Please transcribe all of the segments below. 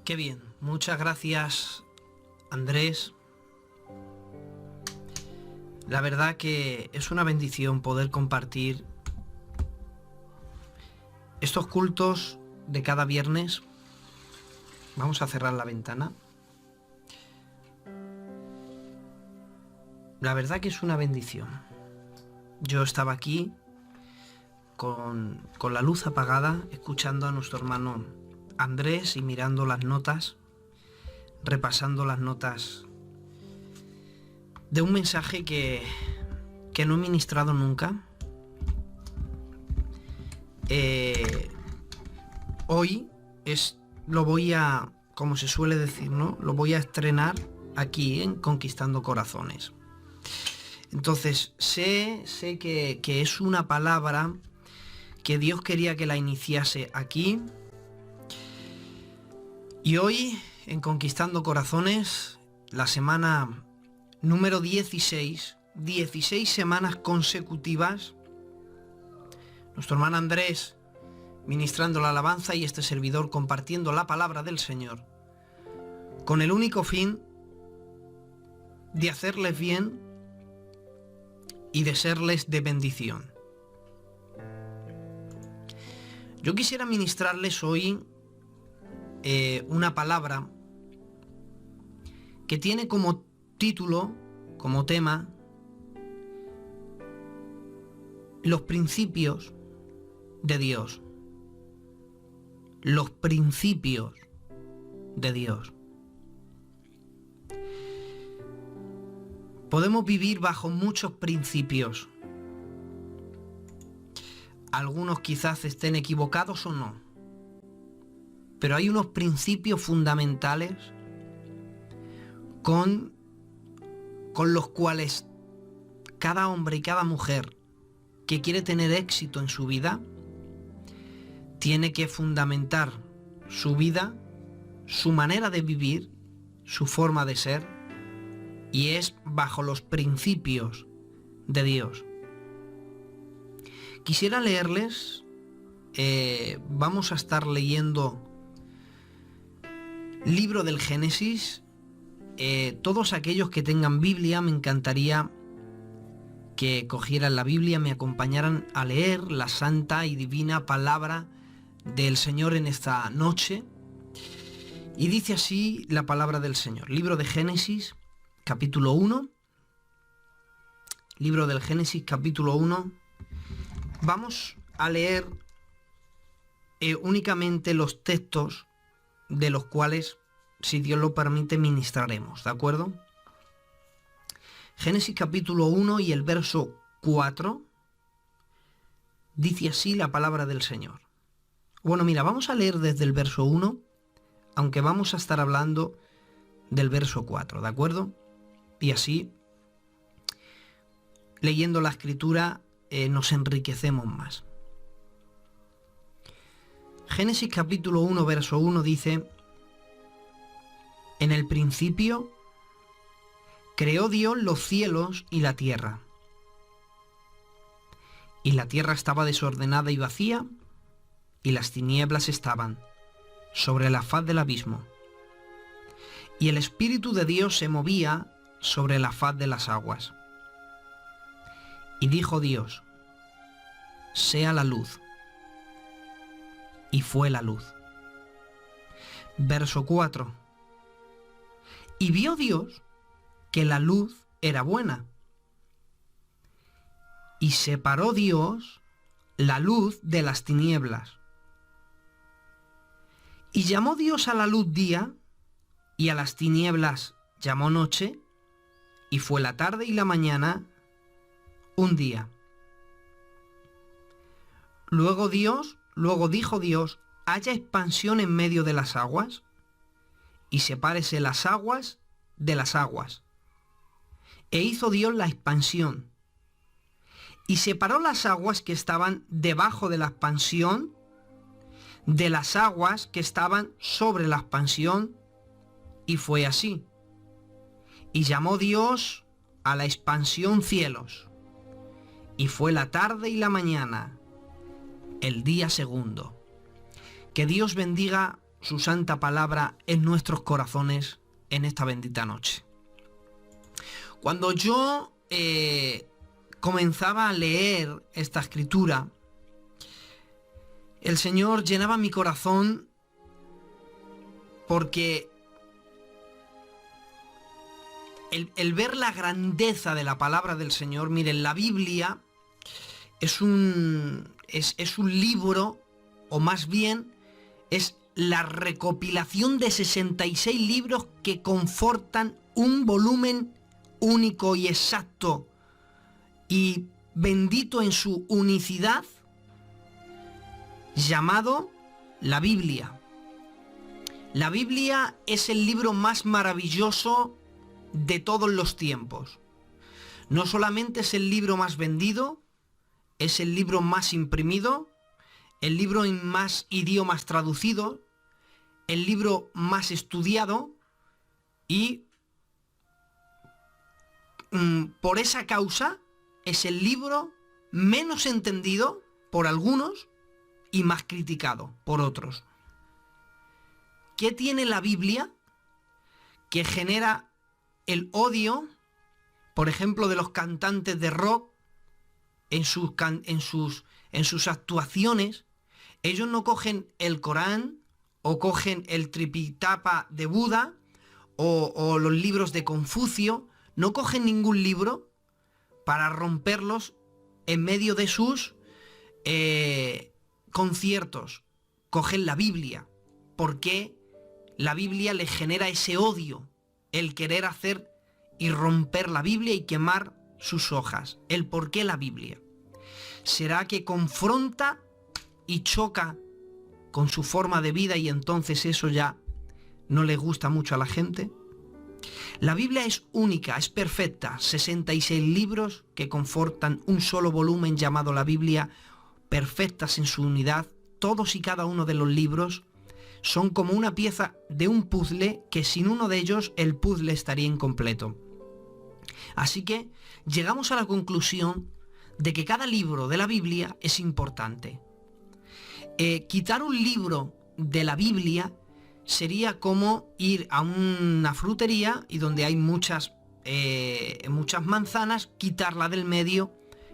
Qué bien, muchas gracias, Andrés. La verdad que es una bendición poder compartir estos cultos de cada viernes. Vamos a cerrar la ventana. La verdad que es una bendición. Yo estaba aquí con la luz apagada, escuchando a nuestro hermano Andrés y mirando las notas, repasando las notas de un mensaje que no he ministrado nunca. Hoy lo voy a, como se suele decir, ¿no? Lo voy a estrenar aquí en Conquistando Corazones. Entonces, sé que es una palabra que Dios quería que la iniciase aquí. Y hoy, en Conquistando Corazones, la semana número 16 semanas consecutivas, nuestro hermano Andrés ministrando la alabanza y este servidor compartiendo la palabra del Señor, con el único fin de hacerles bien y de serles de bendición. Yo quisiera ministrarles hoy una palabra que tiene como título, como tema, los principios de Dios. Los principios de Dios. Podemos vivir bajo muchos principios. Algunos quizás estén equivocados o no. Pero hay unos principios fundamentales con los cuales cada hombre y cada mujer que quiere tener éxito en su vida tiene que fundamentar su vida, su manera de vivir, su forma de ser, y es bajo los principios de Dios. Quisiera leerles, vamos a estar leyendo libro del Génesis. Todos aquellos que tengan Biblia, me encantaría que cogieran la Biblia, me acompañaran a leer la santa y divina palabra del Señor en esta noche. Y dice así la palabra del Señor. Libro de Génesis, capítulo 1. Libro del Génesis, capítulo 1. Vamos a leer únicamente los textos de los cuales, si Dios lo permite, ministraremos, ¿de acuerdo? Génesis capítulo 1 y el verso 4, dice así la palabra del Señor. Bueno, mira, vamos a leer desde el verso 1, aunque vamos a estar hablando del verso 4, ¿de acuerdo? Y así, leyendo la escritura, nos enriquecemos más. Génesis capítulo 1, verso 1 dice: en el principio creó Dios los cielos y la tierra. Y la tierra estaba desordenada y vacía, y las tinieblas estaban sobre la faz del abismo. Y el Espíritu de Dios se movía sobre la faz de las aguas. Y dijo Dios: sea la luz. Y fue la luz. Verso 4. Y vio Dios que la luz era buena. Y separó Dios la luz de las tinieblas. Y llamó Dios a la luz día, y a las tinieblas llamó noche, y fue la tarde y la mañana un día. Luego dijo Dios: haya expansión en medio de las aguas, y sepárese las aguas de las aguas. E hizo Dios la expansión, y separó las aguas que estaban debajo de la expansión de las aguas que estaban sobre la expansión, y fue así. Y llamó Dios a la expansión cielos, y fue la tarde y la mañana, el día segundo. Que Dios bendiga su santa palabra en nuestros corazones en esta bendita noche. Cuando yo comenzaba a leer esta escritura, el Señor llenaba mi corazón porque el ver la grandeza de la palabra del Señor, miren, la Biblia es un libro, o más bien es la recopilación de 66 libros que confortan un volumen único y exacto y bendito en su unicidad, llamado la Biblia. La Biblia es el libro más maravilloso de todos los tiempos. No solamente es el libro más vendido, es el libro más imprimido, el libro en más idiomas traducido, el libro más estudiado y por esa causa es el libro menos entendido por algunos y más criticado por otros. ¿Qué tiene la Biblia que genera el odio, por ejemplo, de los cantantes de rock en sus actuaciones? Ellos no cogen el Corán o cogen el Tripitaka de Buda o los libros de Confucio, no cogen ningún libro para romperlos en medio de sus conciertos. Cogen la Biblia, porque la Biblia les genera ese odio, el querer hacer y romper la Biblia y quemar sus hojas. ¿El por qué la Biblia? ¿Será que confronta y choca con su forma de vida y entonces eso ya no le gusta mucho a la gente? La Biblia es única, es perfecta, 66 libros que confortan un solo volumen llamado la Biblia, perfectas en su unidad. Todos y cada uno de los libros son como una pieza de un puzzle que sin uno de ellos el puzzle estaría incompleto. Así que llegamos a la conclusión de que cada libro de la Biblia es importante. Quitar un libro de la Biblia sería como ir a una frutería y donde hay muchas manzanas, quitarla del medio.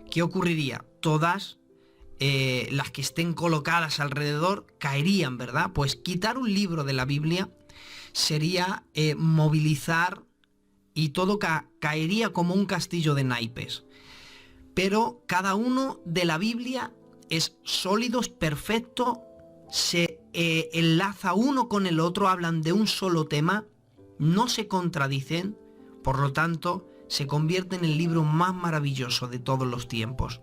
¿Qué ocurriría? Todas las que estén colocadas alrededor caerían, ¿verdad? Pues quitar un libro de la Biblia sería movilizar y todo caería como un castillo de naipes. Pero cada uno de la Biblia es sólido, es perfecto, se enlaza uno con el otro, hablan de un solo tema, no se contradicen, por lo tanto se convierte en el libro más maravilloso de todos los tiempos.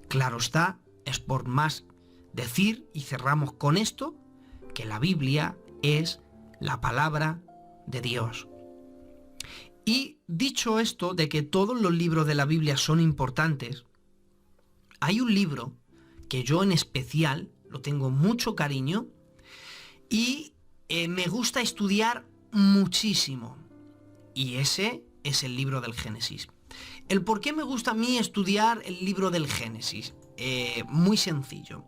Claro está, es por más decir, y cerramos con esto, que la Biblia es la palabra de Dios. Y dicho esto de que todos los libros de la Biblia son importantes, hay un libro que yo en especial lo tengo mucho cariño y me gusta estudiar muchísimo. Y ese es el libro del Génesis. ¿El por qué me gusta a mí estudiar el libro del Génesis? Muy sencillo.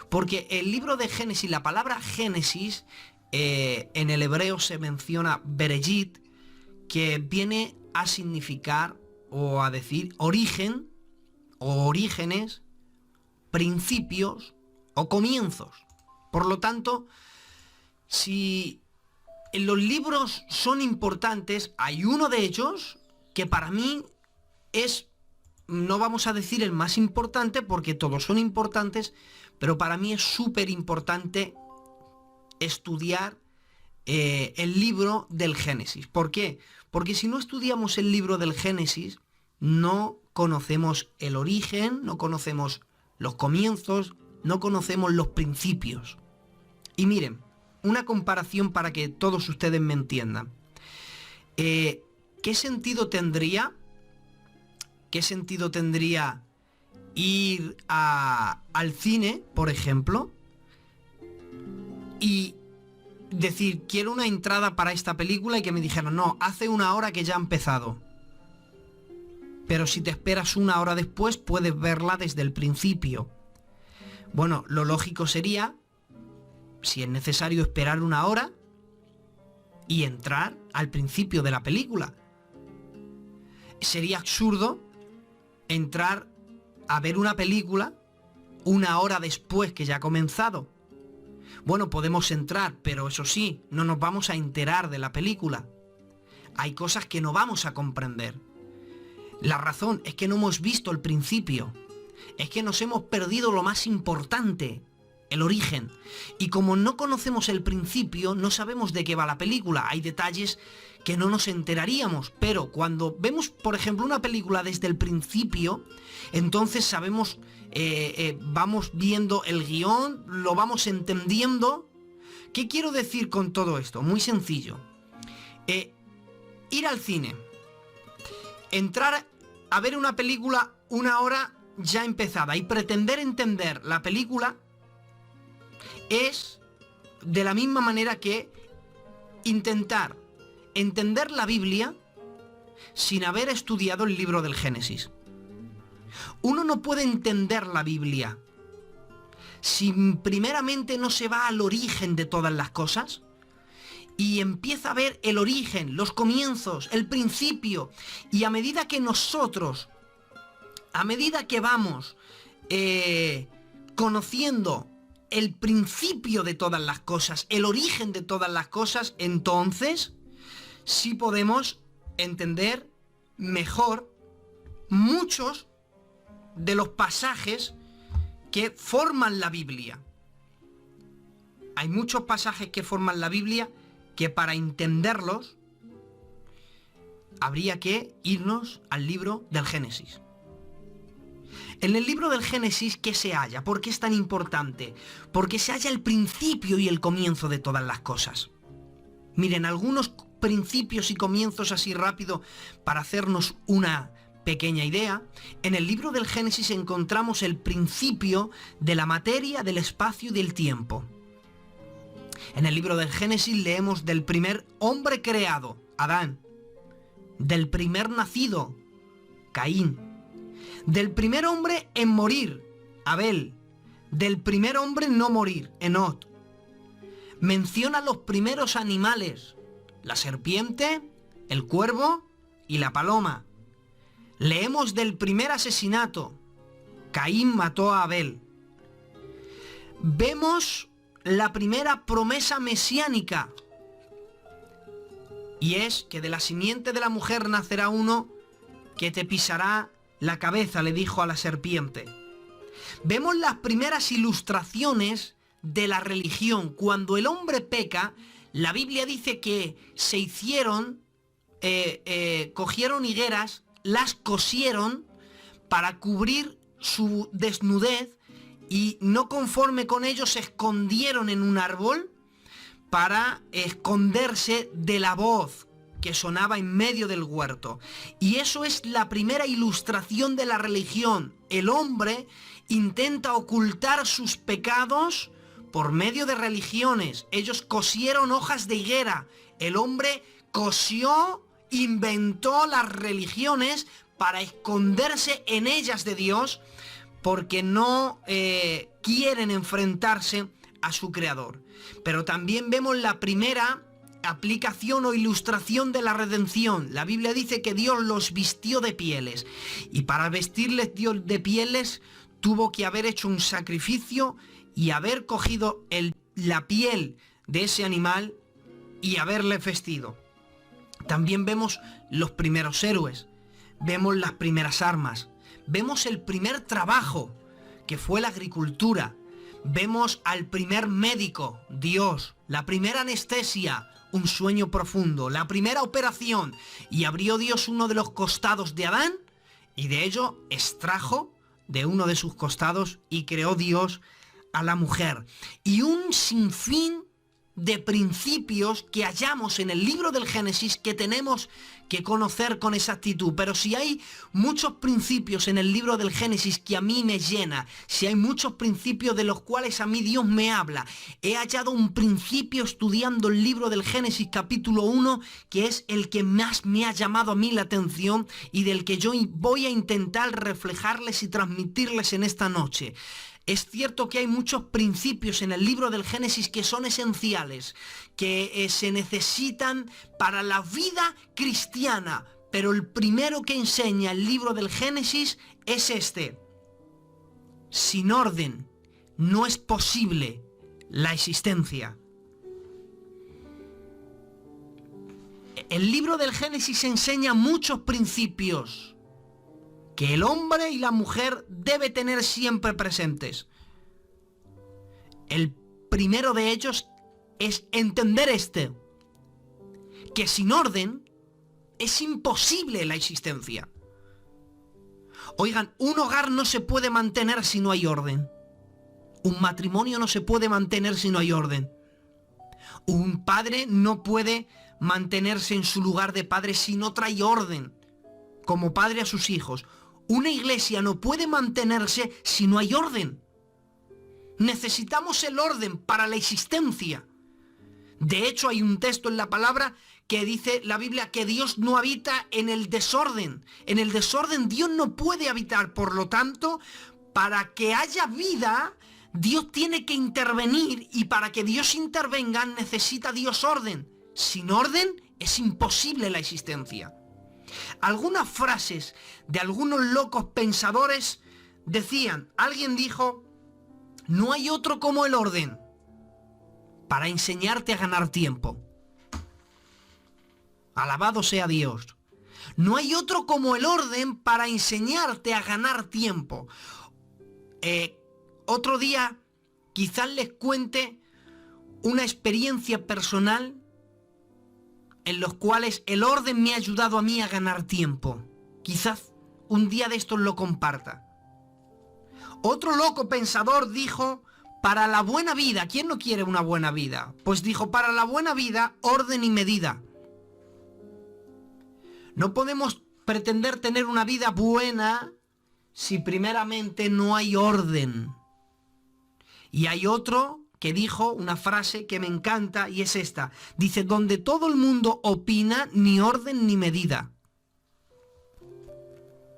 Porque el libro de Génesis, la palabra Génesis, en el hebreo se menciona Bereshit, que viene a significar o a decir origen o orígenes, principios o comienzos. Por lo tanto, si los libros son importantes, hay uno de ellos que para mí es, no vamos a decir el más importante porque todos son importantes, pero para mí es súper importante estudiar el libro del Génesis. ¿Por qué? Porque si no estudiamos el libro del Génesis, no conocemos el origen, no conocemos los comienzos, no conocemos los principios. Y miren, una comparación para que todos ustedes me entiendan. ¿Qué sentido tendría ir al cine, por ejemplo, y decir, quiero una entrada para esta película y que me dijeran, no, hace 1 hora que ya ha empezado? Pero si te esperas 1 hora después, puedes verla desde el principio. Bueno, lo lógico sería si es necesario esperar una hora y entrar al principio de la película. Sería absurdo entrar a ver una película una hora después que ya ha comenzado. Bueno, podemos entrar, pero eso sí, no nos vamos a enterar de la película. Hay cosas que no vamos a comprender. La razón es que no hemos visto el principio. Es que nos hemos perdido lo más importante, el origen. Y como no conocemos el principio, no sabemos de qué va la película. Hay detalles que no nos enteraríamos, pero cuando vemos, por ejemplo, una película desde el principio, entonces sabemos, vamos viendo el guión, lo vamos entendiendo. ¿Qué quiero decir con todo esto? Muy sencillo. Ir al cine, entrar a ver una película una hora ya empezada y pretender entender la película es de la misma manera que intentar entender la Biblia sin haber estudiado el libro del Génesis. Uno no puede entender la Biblia si primeramente no se va al origen de todas las cosas y empieza a ver el origen, los comienzos, el principio. Y a medida que nosotros, a medida que vamos conociendo el principio de todas las cosas, el origen de todas las cosas, entonces sí podemos entender mejor muchos de los pasajes que forman la Biblia. Hay muchos pasajes que forman la Biblia que para entenderlos habría que irnos al libro del Génesis. En el libro del Génesis, ¿qué se halla? ¿Por qué es tan importante? Porque se halla el principio y el comienzo de todas las cosas. Miren, algunos principios y comienzos así rápido para hacernos una pequeña idea. En el libro del Génesis encontramos el principio de la materia, del espacio y del tiempo. En el libro del Génesis leemos del primer hombre creado, Adán, del primer nacido, Caín, del primer hombre en morir, Abel, del primer hombre en no morir, Enoc. Menciona los primeros animales, la serpiente, el cuervo y la paloma. Leemos del primer asesinato, Caín mató a Abel. Vemos la primera promesa mesiánica, y es que de la simiente de la mujer nacerá uno que te pisará la cabeza, le dijo a la serpiente. Vemos las primeras ilustraciones de la religión. Cuando el hombre peca, la Biblia dice que se hicieron, cogieron higueras, las cosieron para cubrir su desnudez, y no conforme con ello se escondieron en un árbol para esconderse de la voz que sonaba en medio del huerto. Y eso es la primera ilustración de la religión. El hombre intenta ocultar sus pecados por medio de religiones. Ellos cosieron hojas de higuera. El hombre cosió, inventó las religiones para esconderse en ellas de Dios, porque no quieren enfrentarse a su creador. Pero también vemos la primera aplicación o ilustración de la redención. La Biblia dice que Dios los vistió de pieles, y para vestirles Dios de pieles tuvo que haber hecho un sacrificio y haber cogido la piel de ese animal y haberle vestido. También vemos los primeros héroes, vemos las primeras armas, vemos el primer trabajo, que fue la agricultura. Vemos al primer médico, Dios, la primera anestesia, un sueño profundo, la primera operación, y abrió Dios uno de los costados de Adán, y de ello extrajo de uno de sus costados y creó Dios a la mujer. Y un sinfín de principios que hallamos en el libro del Génesis que tenemos que conocer con exactitud. Pero si hay muchos principios en el libro del Génesis que a mí me llena, si hay muchos principios de los cuales a mí Dios me habla, he hallado un principio estudiando el libro del Génesis capítulo 1, que es el que más me ha llamado a mí la atención y del que yo voy a intentar reflejarles y transmitirles en esta noche. Es cierto que hay muchos principios en el libro del Génesis que son esenciales, que se necesitan para la vida cristiana, pero el primero que enseña el libro del Génesis es este: sin orden no es posible la existencia. El libro del Génesis enseña muchos principios que el hombre y la mujer debe tener siempre presentes. El primero de ellos es entender que sin orden es imposible la existencia. Oigan, un hogar no se puede mantener si no hay orden. Un matrimonio no se puede mantener si no hay orden. Un padre no puede mantenerse en su lugar de padre si no trae orden como padre a sus hijos. Una iglesia no puede mantenerse si no hay orden. Necesitamos el orden para la existencia. De hecho, hay un texto en la palabra que dice la Biblia que Dios no habita en el desorden. En el desorden Dios no puede habitar. Por lo tanto, para que haya vida, Dios tiene que intervenir, y para que Dios intervenga necesita Dios orden. Sin orden es imposible la existencia. Algunas frases de algunos locos pensadores decían, alguien dijo: no hay otro como el orden para enseñarte a ganar tiempo. Alabado sea Dios. No hay otro como el orden para enseñarte a ganar tiempo. Otro día quizás les cuente una experiencia personal en los cuales el orden me ha ayudado a mí a ganar tiempo. Quizás un día de estos lo comparta. Otro loco pensador dijo: para la buena vida, ¿quién no quiere una buena vida? Pues dijo: para la buena vida, orden y medida. No podemos pretender tener una vida buena si primeramente no hay orden. Y hay otro que dijo una frase que me encanta, y es esta. Dice: donde todo el mundo opina, ni orden ni medida.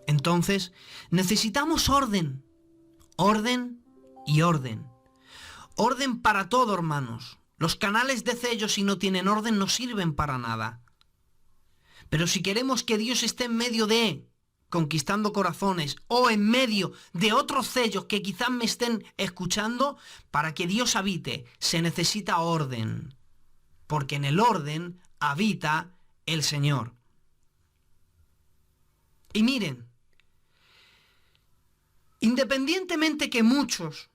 Entonces, necesitamos orden. Orden y orden. Orden para todo, hermanos. Los canales de sello, si no tienen orden, no sirven para nada. Pero si queremos que Dios esté en medio de Conquistando Corazones, o en medio de otros sellos que quizás me estén escuchando, para que Dios habite, se necesita orden. Porque en el orden habita el Señor. Y miren, independientemente que muchos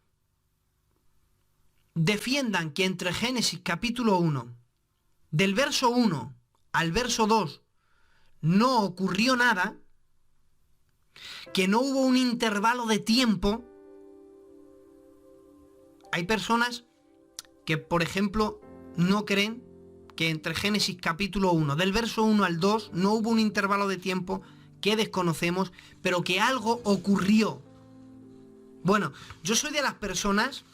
defiendan que entre Génesis capítulo 1, del verso 1 al verso 2, no ocurrió nada, que no hubo un intervalo de tiempo, hay personas que, por ejemplo, no creen que entre Génesis capítulo 1, del verso 1 al 2, no hubo un intervalo de tiempo que desconocemos, pero que algo ocurrió. Bueno, yo soy de las personas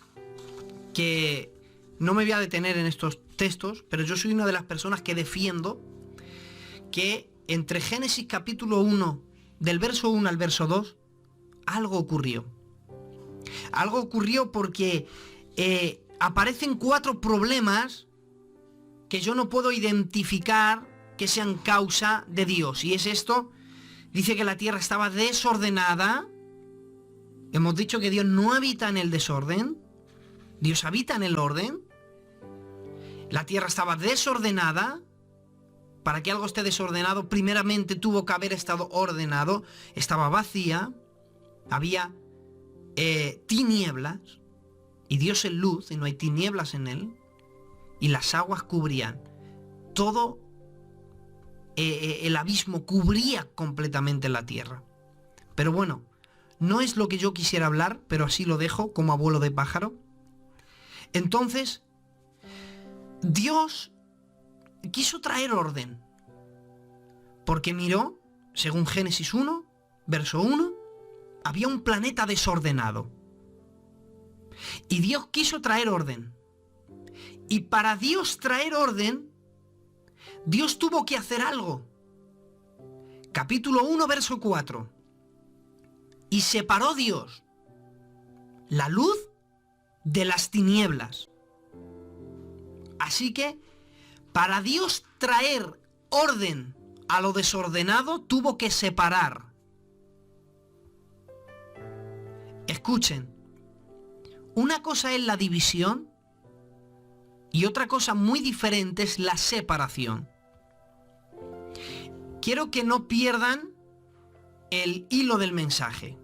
que, no me voy a detener en estos textos, pero yo soy una de las personas que defiendo que entre Génesis capítulo 1, del verso 1 al verso 2, algo ocurrió. Algo ocurrió porque aparecen 4 problemas que yo no puedo identificar que sean causa de Dios. Y es esto: dice que la tierra estaba desordenada. Hemos dicho que Dios no habita en el desorden. Dios habita en el orden. La tierra estaba desordenada. Para que algo esté desordenado, primeramente tuvo que haber estado ordenado. Estaba vacía, había tinieblas, y Dios es luz y no hay tinieblas en él, y las aguas cubrían todo. El abismo cubría completamente la tierra. Pero bueno, no es lo que yo quisiera hablar, pero así lo dejo como abuelo de pájaro. Entonces, Dios quiso traer orden, porque miró, según Génesis 1, verso 1, había un planeta desordenado. Y Dios quiso traer orden. Y para Dios traer orden, Dios tuvo que hacer algo. Capítulo 1, verso 4. Y separó Dios la luz de las tinieblas. Así que, para Dios traer orden a lo desordenado, tuvo que separar. Escuchen, una cosa es la división y otra cosa muy diferente es la separación. Quiero que no pierdan el hilo del mensaje.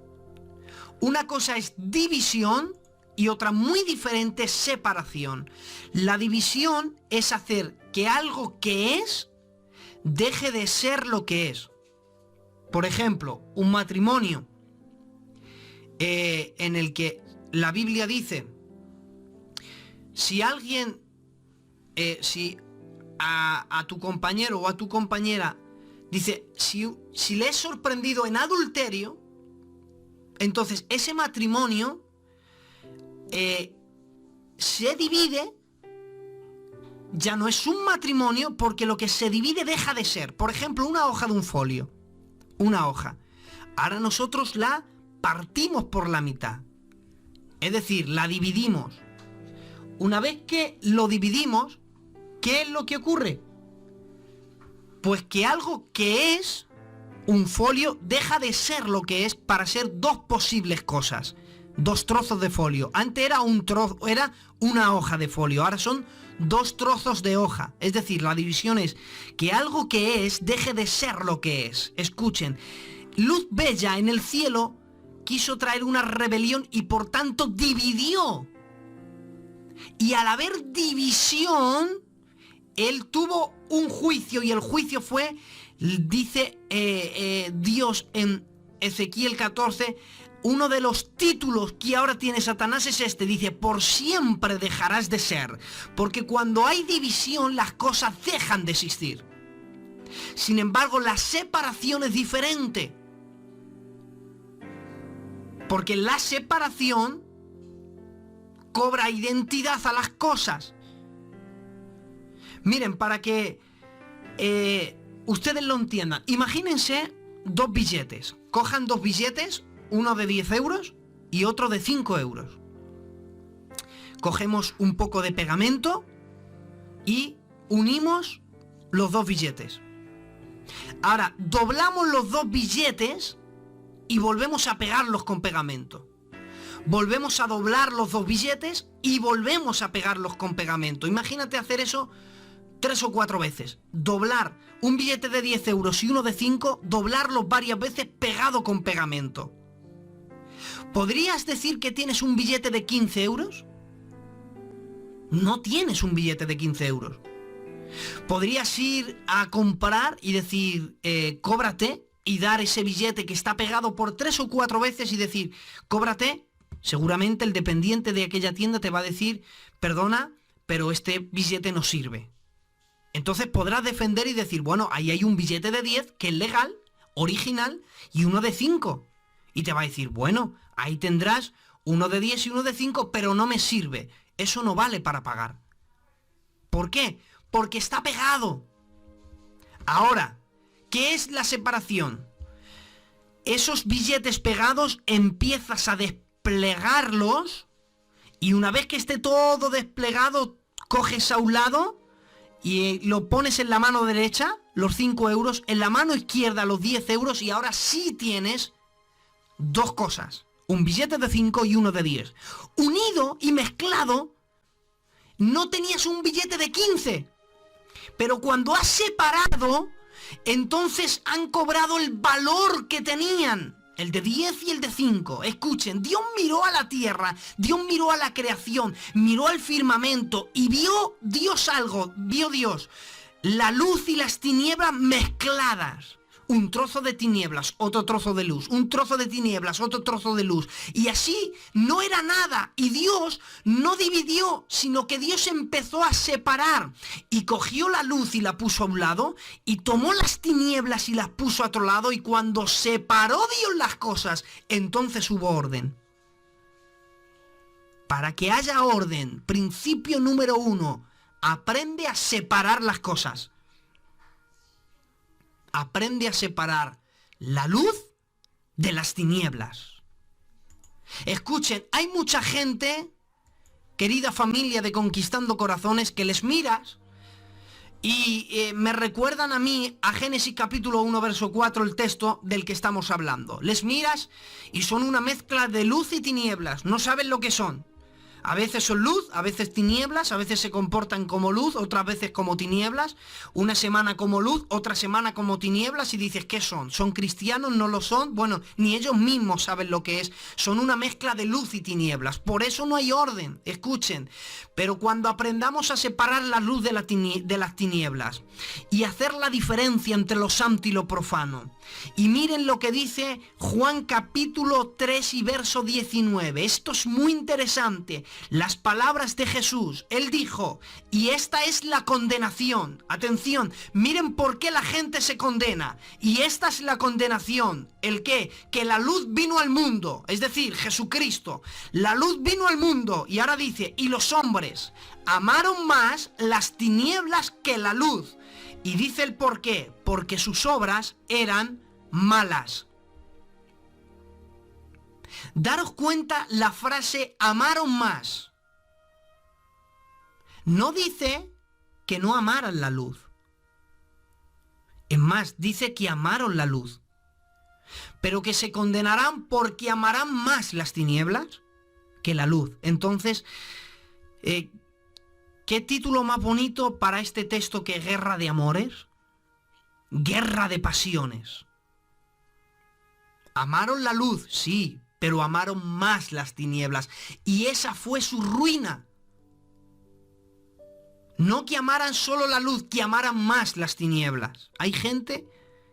Una cosa es división y otra muy diferente es separación. La división es hacer que algo que es deje de ser lo que es. Por ejemplo, un matrimonio en el que la Biblia dice, si alguien, si a tu compañero o a tu compañera dice, si le es sorprendido en adulterio, entonces ese matrimonio se divide, ya no es un matrimonio porque lo que se divide deja de ser. Por ejemplo, una hoja de un folio, una hoja. Ahora nosotros la partimos por la mitad, es decir, la dividimos. Una vez que lo dividimos, ¿qué es lo que ocurre? Pues que algo que es un folio deja de ser lo que es para ser dos posibles cosas. Dos trozos de folio. Antes era un trozo, era una hoja de folio. Ahora son dos trozos de hoja. Es decir, la división es que algo que es deje de ser lo que es. Escuchen, luz bella en el cielo quiso traer una rebelión y por tanto dividió. Y al haber división, él tuvo un juicio y el juicio fue, dice Dios en Ezequiel 14, uno de los títulos que ahora tiene Satanás es este, dice, por siempre dejarás de ser, porque cuando hay división las cosas dejan de existir. Sin embargo, la separación es diferente, porque la separación cobra identidad a las cosas. Miren, para que ustedes lo entiendan, imagínense dos billetes. Cojan dos billetes, uno de 10 euros y otro de 5 euros. Cogemos un poco de pegamento y unimos los dos billetes. Ahora, doblamos los dos billetes y volvemos a pegarlos con pegamento. Volvemos a doblar los dos billetes y volvemos a pegarlos con pegamento. Imagínate hacer eso 3 o 4 veces. Doblar un billete de 10 euros y uno de 5, doblarlos varias veces pegado con pegamento. ¿Podrías decir que tienes un billete de 15 euros? No tienes un billete de 15 euros. Podrías ir a comprar y decir, cóbrate, y dar ese billete que está pegado por 3 o 4 veces y decir, cóbrate. Seguramente el dependiente de aquella tienda te va a decir, perdona, pero este billete no sirve. Entonces podrás defender y decir, bueno, ahí hay un billete de 10 que es legal, original, y uno de 5. Y te va a decir, bueno, ahí tendrás uno de 10 y uno de 5, pero no me sirve. Eso no vale para pagar. ¿Por qué? Porque está pegado. Ahora, ¿qué es la separación? Esos billetes pegados empiezas a desplegarlos y una vez que esté todo desplegado, coges a un lado y lo pones en la mano derecha, los 5 euros, en la mano izquierda los 10 euros y ahora sí tienes dos cosas, un billete de 5 y uno de 10. Unido y mezclado, no tenías un billete de 15, pero cuando has separado, entonces han cobrado el valor que tenían, el de 10 y el de 5. Escuchen, Dios miró a la tierra, Dios miró a la creación, miró al firmamento y vio Dios algo, vio Dios la luz y las tinieblas mezcladas. Un trozo de tinieblas, otro trozo de luz, un trozo de tinieblas, otro trozo de luz. Y así no era nada. Y Dios no dividió, sino que Dios empezó a separar. Y cogió la luz y la puso a un lado, y tomó las tinieblas y las puso a otro lado, y cuando separó Dios las cosas, entonces hubo orden. Para que haya orden, principio número 1, aprende a separar las cosas. Aprende a separar la luz de las tinieblas. Escuchen, hay mucha gente, querida familia de Conquistando Corazones, que les miras y me recuerdan a mí a Génesis capítulo 1 verso 4, el texto del que estamos hablando. Les miras y son una mezcla de luz y tinieblas, no saben lo que son. A veces son luz, a veces tinieblas, a veces se comportan como luz, otras veces como tinieblas, una semana como luz, otra semana como tinieblas, y dices, ¿qué son? ¿Son cristianos? ¿No lo son? Bueno, ni ellos mismos saben lo que es, son una mezcla de luz y tinieblas, por eso no hay orden, escuchen, pero cuando aprendamos a separar la luz de las tinieblas y hacer la diferencia entre lo santo y lo profano, y miren lo que dice Juan capítulo 3 y verso 19, esto es muy interesante. Las palabras de Jesús, él dijo, y esta es la condenación. Atención, miren por qué la gente se condena. Y esta es la condenación. ¿El qué? Que la luz vino al mundo, es decir, Jesucristo. La luz vino al mundo y ahora dice, y los hombres amaron más las tinieblas que la luz. Y dice el por qué, porque sus obras eran malas. Daros cuenta la frase amaron más. No dice que no amaran la luz. Es más, dice que amaron la luz. Pero que se condenarán porque amarán más las tinieblas que la luz. Entonces, ¿qué título más bonito para este texto que guerra de amores? Guerra de pasiones. Amaron la luz, sí, pero amaron más las tinieblas, y esa fue su ruina. No que amaran solo la luz, que amaran más las tinieblas. Hay gente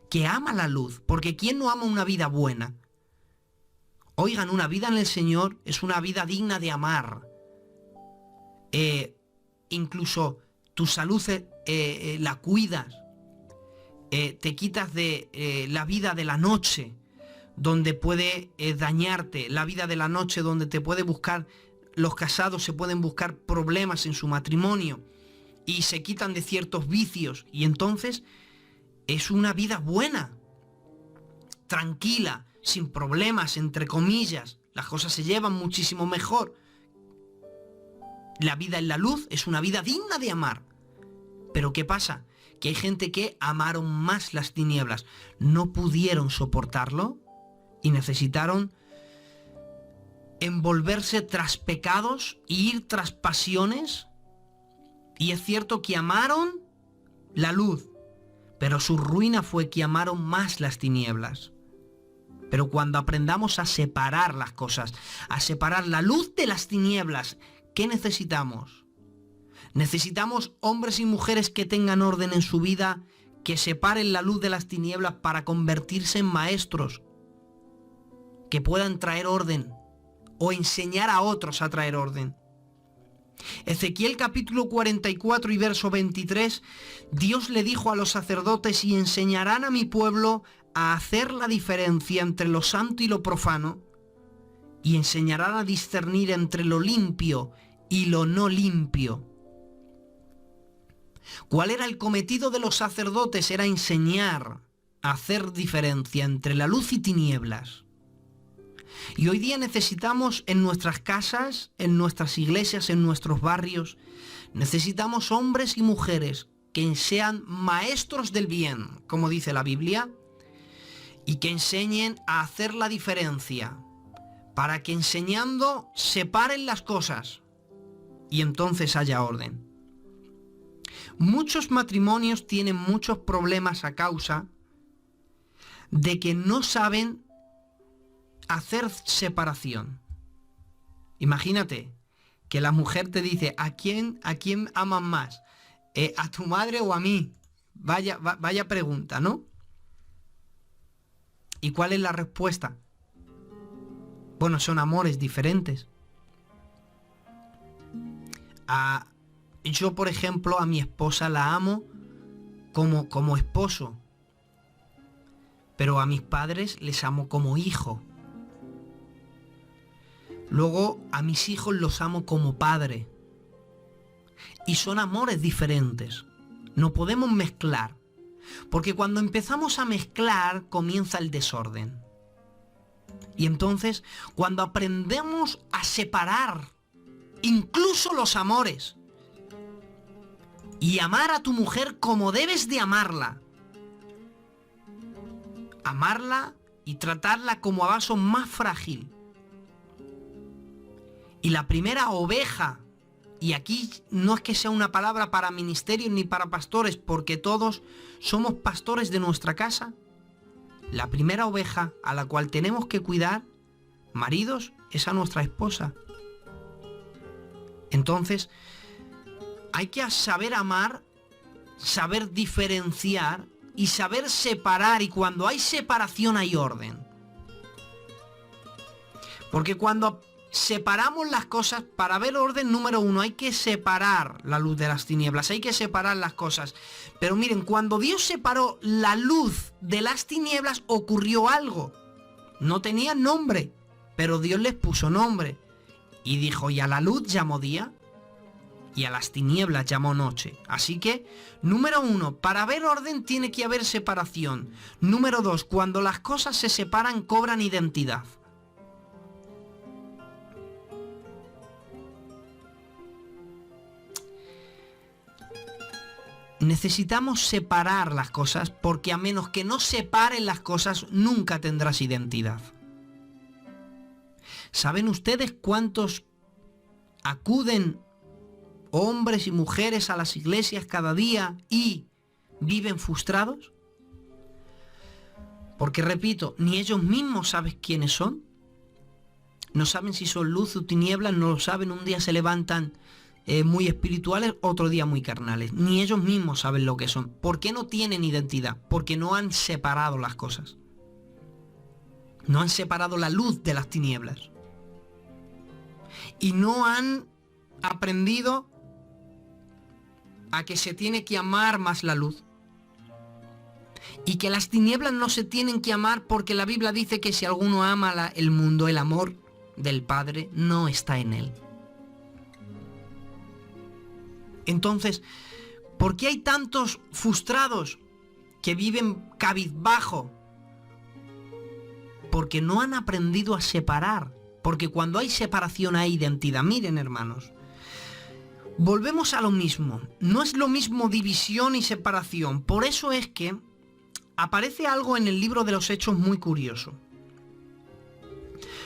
que ama la luz, porque ¿quién no ama una vida buena? Oigan, una vida en el Señor es una vida digna de amar. Incluso tu salud la cuidas. Te quitas de la vida de la noche, donde puede dañarte, la vida de la noche donde te puede buscar, los casados se pueden buscar problemas en su matrimonio y se quitan de ciertos vicios, y entonces es una vida buena, tranquila, sin problemas, entre comillas, las cosas se llevan muchísimo mejor. La vida en la luz es una vida digna de amar. Pero ¿qué pasa? Que hay gente que amaron más las tinieblas, no pudieron soportarlo y necesitaron envolverse tras pecados y ir tras pasiones. Y es cierto que amaron la luz, pero su ruina fue que amaron más las tinieblas. Pero cuando aprendamos a separar las cosas, a separar la luz de las tinieblas, ¿qué necesitamos? Necesitamos hombres y mujeres que tengan orden en su vida, que separen la luz de las tinieblas para convertirse en maestros, que puedan traer orden o enseñar a otros a traer orden. Ezequiel capítulo 44 y verso 23, Dios le dijo a los sacerdotes, y enseñarán a mi pueblo a hacer la diferencia entre lo santo y lo profano, y enseñarán a discernir entre lo limpio y lo no limpio. ¿Cuál era el cometido de los sacerdotes? Era enseñar a hacer diferencia entre la luz y tinieblas. Y hoy día necesitamos en nuestras casas, en nuestras iglesias, en nuestros barrios, necesitamos hombres y mujeres que sean maestros del bien, como dice la Biblia, y que enseñen a hacer la diferencia, para que enseñando separen las cosas y entonces haya orden. Muchos matrimonios tienen muchos problemas a causa de que no saben hacer separación. Imagínate que la mujer te dice, ¿a quién aman más? ¿A tu madre o a mí? Vaya pregunta, ¿no? ¿Y cuál es la respuesta? Bueno, son amores diferentes. Yo, por ejemplo, a mi esposa la amo como esposo, pero a mis padres les amo como hijo. Luego a mis hijos los amo como padre. Y son amores diferentes. No podemos mezclar. Porque cuando empezamos a mezclar comienza el desorden. Y entonces, cuando aprendemos a separar incluso los amores y amar a tu mujer como debes de amarla y tratarla como a vaso más frágil. Y la primera oveja, y aquí no es que sea una palabra para ministerios ni para pastores, porque todos somos pastores de nuestra casa, la primera oveja a la cual tenemos que cuidar, maridos, es a nuestra esposa. Entonces, hay que saber amar, saber diferenciar y saber separar, y cuando hay separación hay orden. Porque cuando separamos las cosas, para ver orden, número uno, hay que separar la luz de las tinieblas, hay que separar las cosas. Pero miren, cuando Dios separó la luz de las tinieblas, ocurrió algo. No tenían nombre, pero Dios les puso nombre. Y dijo, y a la luz llamó día, y a las tinieblas llamó noche. Así que, número uno, para ver orden tiene que haber separación. Número dos, cuando las cosas se separan, cobran identidad. Necesitamos separar las cosas, porque a menos que no separen las cosas, nunca tendrás identidad. ¿Saben ustedes cuántos acuden hombres y mujeres a las iglesias cada día y viven frustrados? Porque repito, ni ellos mismos saben quiénes son. No saben si son luz o tinieblas, no lo saben. Un día se levantan muy espirituales, otro día muy carnales. Ni ellos mismos saben lo que son. ¿Por qué no tienen identidad? Porque no han separado las cosas. No han separado la luz de las tinieblas. Y no han aprendido a que se tiene que amar más la luz. Y que las tinieblas no se tienen que amar, porque la Biblia dice que si alguno ama el mundo, el amor del Padre no está en él. Entonces, ¿por qué hay tantos frustrados que viven cabizbajo? Porque no han aprendido a separar. Porque cuando hay separación hay identidad. Miren, hermanos, volvemos a lo mismo. No es lo mismo división y separación. Por eso es que aparece algo en el libro de los Hechos muy curioso.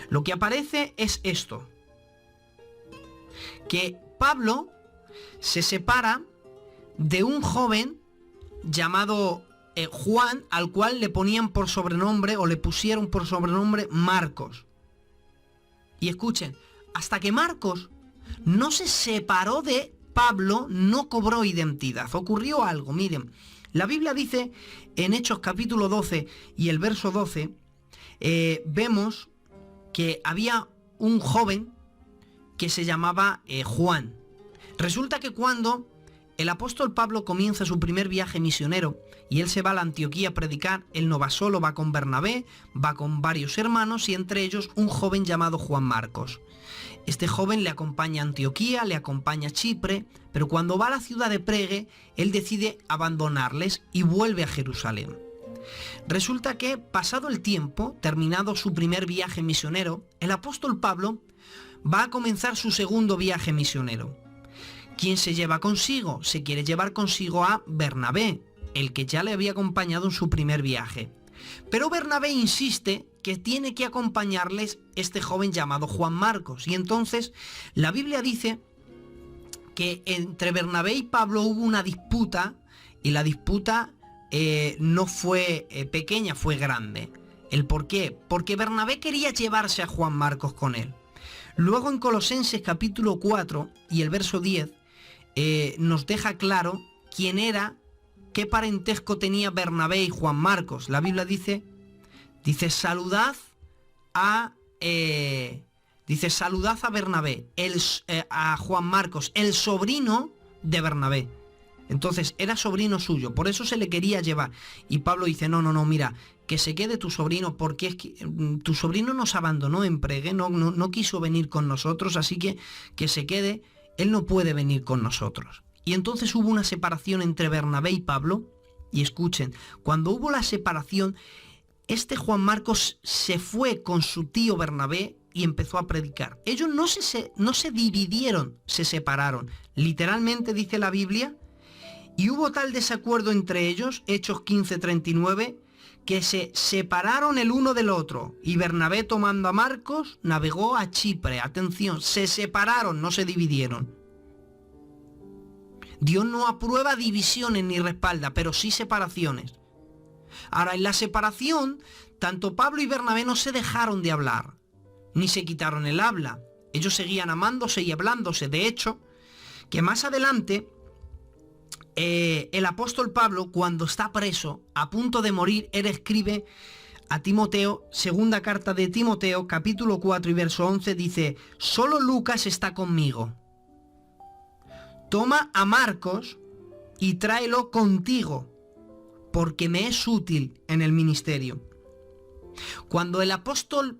Lo que aparece es esto. Que Pablo se separa de un joven llamado Juan, al cual le ponían por sobrenombre, o le pusieron por sobrenombre, Marcos. Y escuchen, hasta que Marcos no se separó de Pablo, no cobró identidad. Ocurrió algo, miren. La Biblia dice en Hechos capítulo 12 y el verso 12, vemos que había un joven que se llamaba Juan. Resulta que cuando el apóstol Pablo comienza su primer viaje misionero y él se va a la Antioquía a predicar, él no va solo, va con Bernabé, va con varios hermanos y entre ellos un joven llamado Juan Marcos. Este joven le acompaña a Antioquía, le acompaña a Chipre, pero cuando va a la ciudad de Pregue, él decide abandonarles y vuelve a Jerusalén. Resulta que, pasado el tiempo, terminado su primer viaje misionero, el apóstol Pablo va a comenzar su segundo viaje misionero. ¿Quién se lleva consigo? Se quiere llevar consigo a Bernabé, el que ya le había acompañado en su primer viaje. Pero Bernabé insiste que tiene que acompañarles este joven llamado Juan Marcos. Y entonces la Biblia dice que entre Bernabé y Pablo hubo una disputa, y la disputa no fue pequeña, fue grande. ¿El por qué? Porque Bernabé quería llevarse a Juan Marcos con él. Luego en Colosenses capítulo 4 y el verso 10 nos deja claro quién era, qué parentesco tenía Bernabé y Juan Marcos. La Biblia dice saludad a Bernabé, a Juan Marcos, el sobrino de Bernabé. Entonces era sobrino suyo, por eso se le quería llevar. Y Pablo dice, no, mira, que se quede tu sobrino, porque es que tu sobrino nos abandonó en Pregue, no quiso venir con nosotros, así que se quede, él no puede venir con nosotros. Y entonces hubo una separación entre Bernabé y Pablo, y escuchen, cuando hubo la separación, este Juan Marcos se fue con su tío Bernabé y empezó a predicar. Ellos no se dividieron, se separaron. Literalmente dice la Biblia, y hubo tal desacuerdo entre ellos, Hechos 15:39, que se separaron el uno del otro. Y Bernabé, tomando a Marcos, navegó a Chipre. Atención, se separaron, no se dividieron. Dios no aprueba divisiones ni respalda, pero sí separaciones. Ahora, en la separación, tanto Pablo y Bernabé no se dejaron de hablar, ni se quitaron el habla. Ellos seguían amándose y hablándose. De hecho, que más adelante, el apóstol Pablo, cuando está preso, a punto de morir, él escribe a Timoteo, segunda carta de Timoteo, capítulo 4 y verso 11, dice: solo Lucas está conmigo. Toma a Marcos y tráelo contigo, porque me es útil en el ministerio. Cuando el apóstol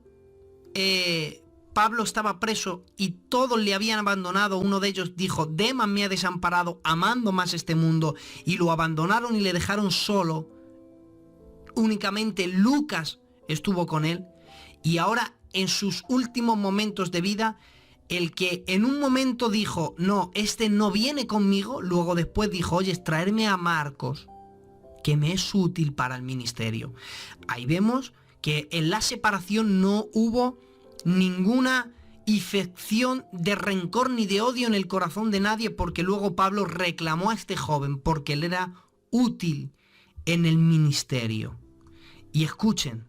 Pablo estaba preso y todos le habían abandonado, uno de ellos dijo: Demas me ha desamparado amando más este mundo, y lo abandonaron y le dejaron solo. Únicamente Lucas estuvo con él, y ahora en sus últimos momentos de vida, el que en un momento dijo: no, este no viene conmigo, luego después dijo: oye, traerme a Marcos, que me es útil para el ministerio. Ahí vemos que en la separación no hubo ninguna infección de rencor ni de odio en el corazón de nadie, porque luego Pablo reclamó a este joven porque él era útil en el ministerio. Y escuchen,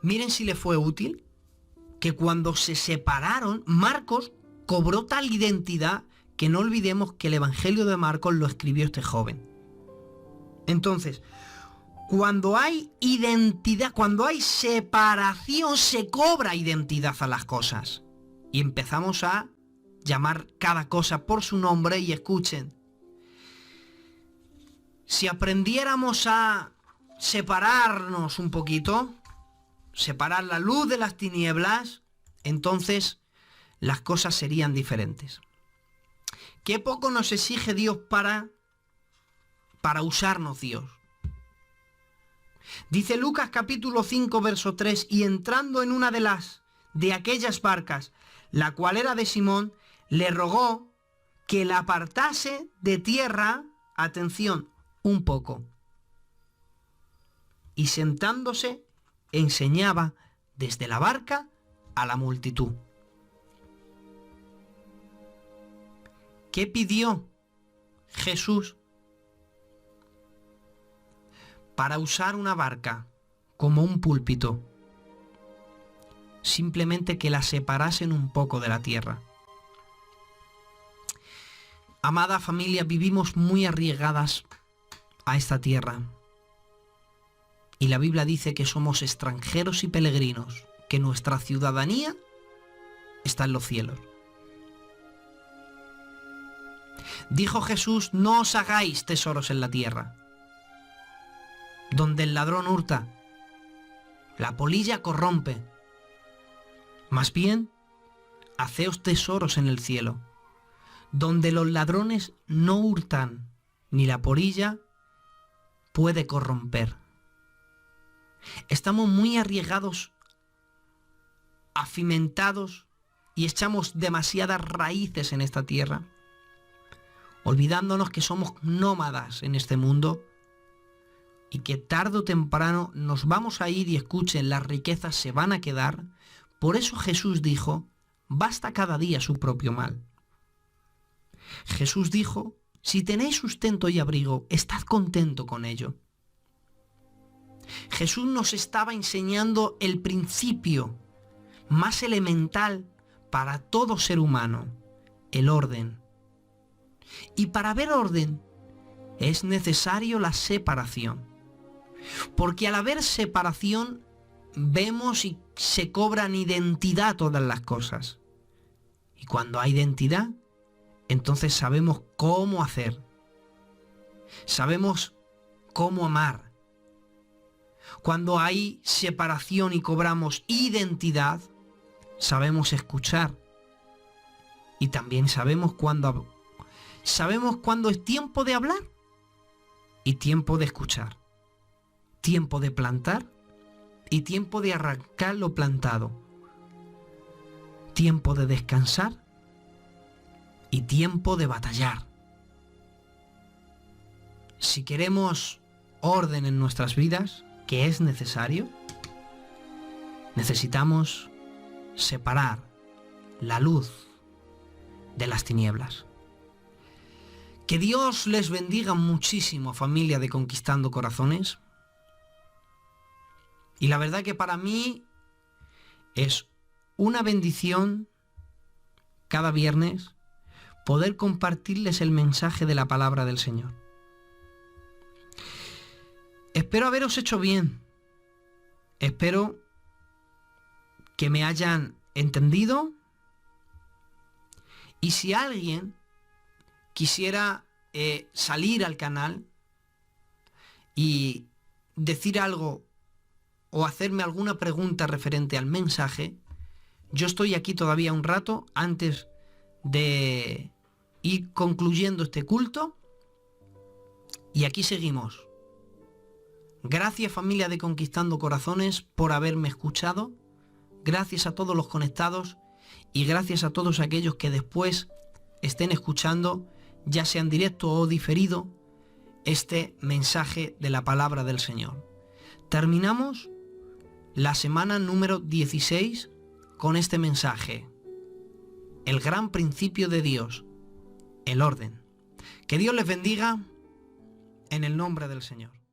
miren si le fue útil, que cuando se separaron, Marcos cobró tal identidad que no olvidemos que el Evangelio de Marcos lo escribió este joven. Entonces, cuando hay identidad, cuando hay separación, se cobra identidad a las cosas. Y empezamos a llamar cada cosa por su nombre. Y escuchen, si aprendiéramos a separarnos un poquito, separar la luz de las tinieblas, entonces las cosas serían diferentes. Qué poco nos exige Dios para usarnos Dios. Dice Lucas capítulo 5 verso 3: y entrando en una de aquellas barcas, la cual era de Simón, le rogó que la apartase de tierra, atención, un poco. Y sentándose, enseñaba desde la barca a la multitud. ¿Qué pidió Jesús para usar una barca como un púlpito? Simplemente que la separasen un poco de la tierra. Amada familia, vivimos muy arriesgadas a esta tierra. Y la Biblia dice que somos extranjeros y peregrinos, que nuestra ciudadanía está en los cielos. Dijo Jesús: no os hagáis tesoros en la tierra, donde el ladrón hurta, la polilla corrompe. Más bien, haceos tesoros en el cielo, donde los ladrones no hurtan, ni la polilla puede corromper. Estamos muy arriesgados, afimentados, y echamos demasiadas raíces en esta tierra, olvidándonos que somos nómadas en este mundo y que tarde o temprano nos vamos a ir. Y escuchen, las riquezas se van a quedar. Por eso Jesús dijo: basta cada día su propio mal. Jesús dijo: si tenéis sustento y abrigo, estad contento con ello. Jesús nos estaba enseñando el principio más elemental para todo ser humano: el orden. Y para ver orden es necesario la separación. Porque al haber separación, vemos y se cobran identidad todas las cosas. Y cuando hay identidad, entonces sabemos cómo hacer. Sabemos cómo amar. Cuando hay separación y cobramos identidad, sabemos escuchar. Y también sabemos cuándo es tiempo de hablar y tiempo de escuchar. tiempo de plantar y tiempo de arrancar lo plantado, tiempo de descansar y tiempo de batallar. Si queremos orden en nuestras vidas, que es necesario, necesitamos separar la luz de las tinieblas. Que Dios les bendiga muchísimo, familia de Conquistando Corazones. Y la verdad que para mí es una bendición cada viernes poder compartirles el mensaje de la palabra del Señor. Espero haberos hecho bien. Espero que me hayan entendido. Y si alguien quisiera salir al canal y decir algo o hacerme alguna pregunta referente al mensaje, yo estoy aquí todavía un rato antes de ir concluyendo este culto. Y aquí seguimos. Gracias, familia de Conquistando Corazones, por haberme escuchado. Gracias a todos los conectados y gracias a todos aquellos que después estén escuchando, ya sea en directo o diferido, este mensaje de la palabra del Señor. Terminamos la semana número 16 con este mensaje. El gran principio de Dios, el orden. Que Dios les bendiga en el nombre del Señor.